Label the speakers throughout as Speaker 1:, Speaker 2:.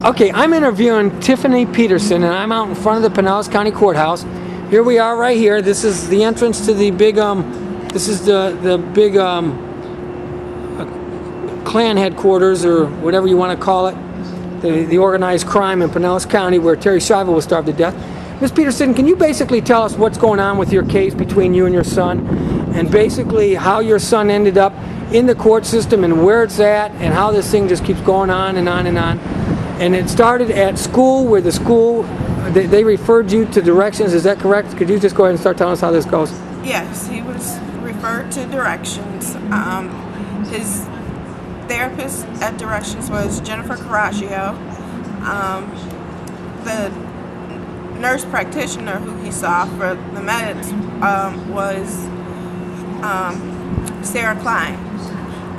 Speaker 1: Okay, I'm interviewing Tiffany Peterson, and I'm out in front of the Pinellas County Courthouse. Here we are, right here. This is the entrance to the big Klan headquarters, or whatever you want to call it, the organized crime in Pinellas County, where Terri Schiavo was starved to death. Ms. Peterson, can you basically tell us what's going on with your case between you and your son, and basically how your son ended up in the court system and where it's at, and how this thing just keeps going on and on and on? And it started at school, where the school, they referred you to directions. Is that correct? Could you just go ahead and start telling us how this goes?
Speaker 2: Yes, he was referred to directions. His therapist at directions was Jennifer Coraggio. The nurse practitioner who he saw for the meds was Sarah Klein.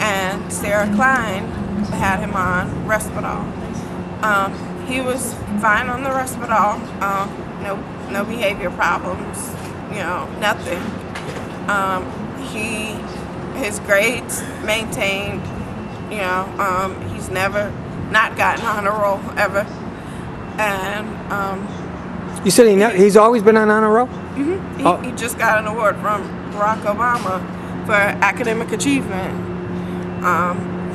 Speaker 2: And Sarah Klein had him on Risperdal. He was fine on the Risperdal, no behavior problems, nothing. His grades maintained, he's never not gotten honor roll ever. And
Speaker 1: you said he's always been on honor roll?
Speaker 2: Mm-hmm. He just got an award from Barack Obama for academic achievement.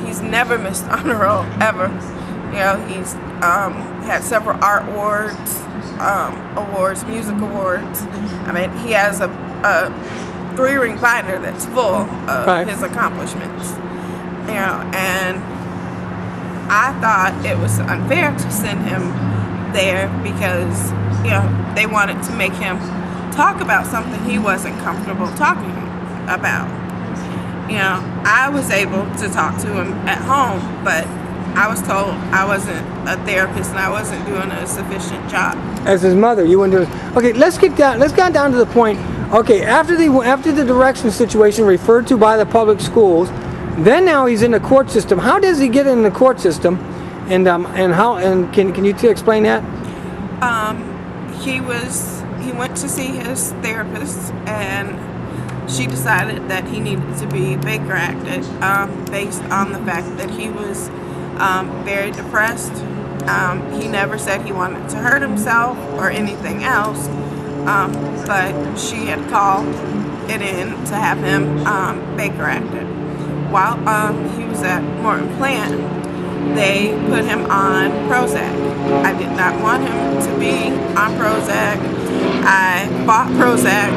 Speaker 2: He's never missed honor roll ever. He's had several art awards, music awards. I mean, he has a 3-ring binder that's full of his accomplishments. And I thought it was unfair to send him there because, they wanted to make him talk about something he wasn't comfortable talking about. I was able to talk to him at home, but I was told I wasn't a therapist and I wasn't doing a sufficient job. As
Speaker 1: his mother, you wouldn't do it. Okay, let's get down to the point. Okay, after the direction situation referred to by the public schools, then now he's in the court system. How does he get in the court system, and can you explain that?
Speaker 2: He went to see his therapist, and she decided that he needed to be Baker acted based on the fact that he was very depressed. He never said he wanted to hurt himself or anything else, but she had called it in to have him Baker acted. While he was at Morton Plant, they put him on Prozac. I did not want him to be on Prozac. I bought Prozac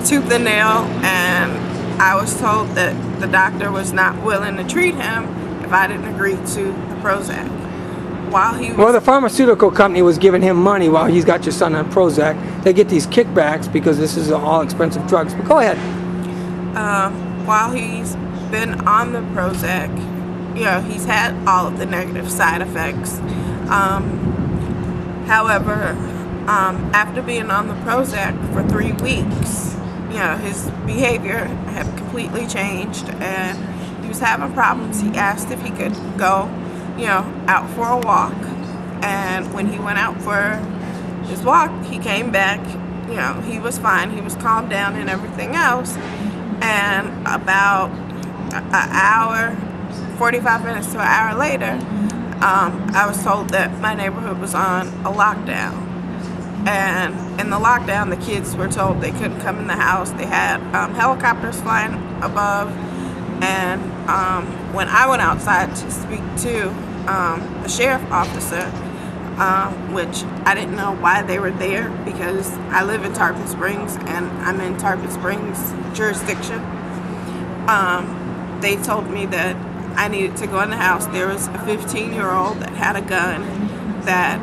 Speaker 2: tooth and nail, and I was told that the doctor was not willing to treat him if I didn't agree to the Prozac. Well,
Speaker 1: the pharmaceutical company was giving him money while he's got your son on Prozac. They get these kickbacks because this is all expensive drugs. But go ahead.
Speaker 2: While he's been on the Prozac, he's had all of the negative side effects. However, after being on the Prozac for 3 weeks, his behavior had completely changed, and he was having problems. He asked if he could go, out for a walk, and when he went out for his walk, he came back, he was fine, he was calmed down and everything else, and about an hour, 45 minutes to an hour later, I was told that my neighborhood was on a lockdown. And in the lockdown, the kids were told they couldn't come in the house. They had helicopters flying above. And when I went outside to speak to the sheriff officer, which I didn't know why they were there because I live in Tarpon Springs and I'm in Tarpon Springs jurisdiction, they told me that I needed to go in the house. There was a 15-year-old that had a gun that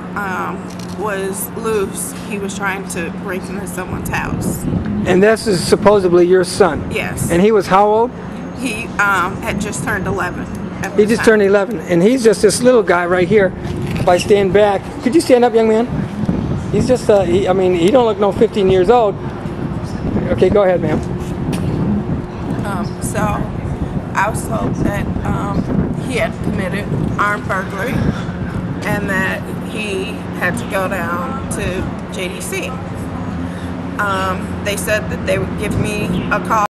Speaker 2: was loose. He was trying to break into someone's house.
Speaker 1: And this is supposedly your son?
Speaker 2: Yes.
Speaker 1: And he was how old?
Speaker 2: He had just turned 11.
Speaker 1: He just turned 11, and he's just this little guy right here. If I stand back, could you stand up, young man? He's just, he don't look no 15 years old. Okay, go ahead, ma'am.
Speaker 2: So I was told that he had committed armed burglary and that he had to go down to JDC. They said that they would give me a call